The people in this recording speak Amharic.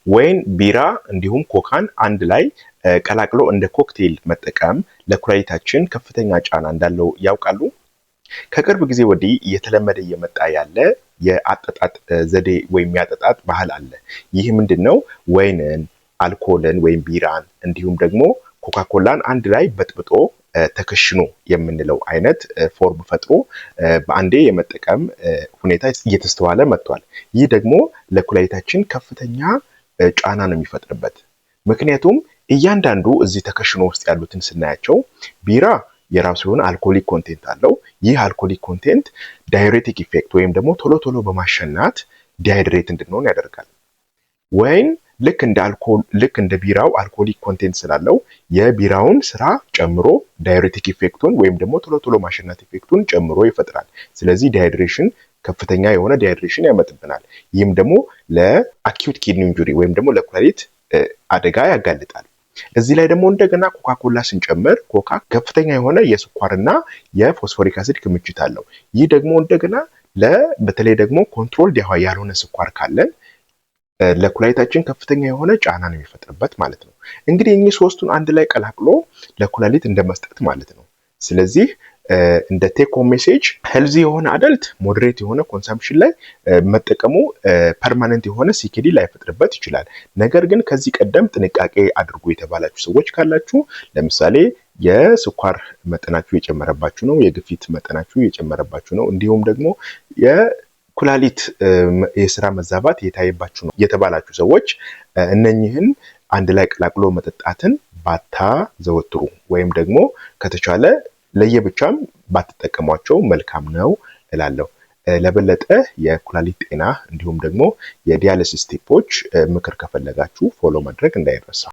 ወይን፣ ቢራ እንዲሁም ኮካን አንድ ላይ ቀላቅሎ እንደ ኮክቴል መጠቀም ለኩላሊታችን ከፍተኛ ጫና እንዳለው ያውቃሉ? ከቅርብ ጊዜ ወዲህ እየተለመደ እየመጣ ያለ የአጠጣጥ ዘዴ ወይም የአጠጣጥ ባህል አለ። ይህ ምንድነው? ወይንን፣ አልኮልን ወይም ቢራን እንዲሁም ደግሞ ኮካኮላን አንድ ላይ በጥብጦ ተከሽኖ የምንለው አይነት ፎርም ፈጥሮ በአንዴ የመጠቀም ሁኔታ እየተስተዋለ መጥቷል። ይህ ደግሞ ለኩላሊታችን ከፍተኛ ጫና ነው የሚፈጥርበት። ምክንያቱም እያንዳንዱ እዚህ ተከሽኖ ውስጥ ያሉትን ስናያቸው ቢራ የራሱ የሆነ አልኮሊክ ኮንቴንት አለው። ይህ አልኮሊክ ኮንቴንት ዳይዩሬቲክ ኢፌክት ወይም ደግሞ ቶሎ ቶሎ በማሸናት ዲሃይድሬት እንድንሆን ያደርጋል። ወይን ልክ እንደ ቢራው አልኮሊክ ኮንቴንት ስላለው የቢራውን ስራ ጨምሮ ዳይዩሬቲክ ኢፌክቱን ወይም ደግሞ ቶሎ ቶሎ ማሸናት ኢፌክቱን ጨምሮ ይፈጥራል። ስለዚህ ዲሃይድሬሽን ከፍተኛ የሆነ ዲሃይድሬሽን ያመጣብናል። ይህም ደግሞ ለአኪዩት ኪድኒ ኢንጁሪ ወይም ደግሞ ለኩላሊት አደጋ ያጋልጣል። እዚህ ላይ ደግሞ እንደገና ኮካኮላ ስንጨምር ኮካ ከፍተኛ የሆነ የስኳርና የፎስፎሪክ አሲድ ክምችት አለው። ይህ ደግሞ እንደገና በተለይ ደግሞ ኮንትሮልድ ያልሆነ ስኳር ካለን ለኩላሊታችን ከፍተኛ የሆነ ጫና ነው የሚፈጥርበት ማለት ነው። እንግዲህ እኚህ ሶስቱን አንድ ላይ ቀላቅሎ ለኩላሊት እንደመስጠት ማለት ነው። ስለዚህ እንደ ቴክ ሆም ሜሴጅ ሄልዚ የሆነ አደልት ሞዴሬት የሆነ ኮንሰምፕሽን ላይ መጠቀሙ ፐርማነንት የሆነ ሲኬዲ ላይፈጥርበት ይችላል። ነገር ግን ከዚህ ቀደም ጥንቃቄ አድርጉ የተባላችሁ ሰዎች ካላችሁ ለምሳሌ የስኳር መጠናችሁ የጨመረባችሁ ነው፣ የግፊት መጠናችሁ የጨመረባችሁ ነው፣ እንዲሁም ደግሞ የኩላሊት የስራ መዛባት የታየባችሁ ነው የተባላችሁ ሰዎች እነኚህን አንድ ላይ ቀላቅሎ መጠጣትን ባታዘወትሩ ወይም ደግሞ ከተቻለ ለየብቻም ባትጠቀሟቸው መልካም ነው እላለሁ። ለበለጠ የኩላሊት ጤና እንዲሁም ደግሞ የዲያሊሲስ ቲፖች ምክር ከፈለጋችሁ ፎሎ ማድረግ እንዳይረሳ።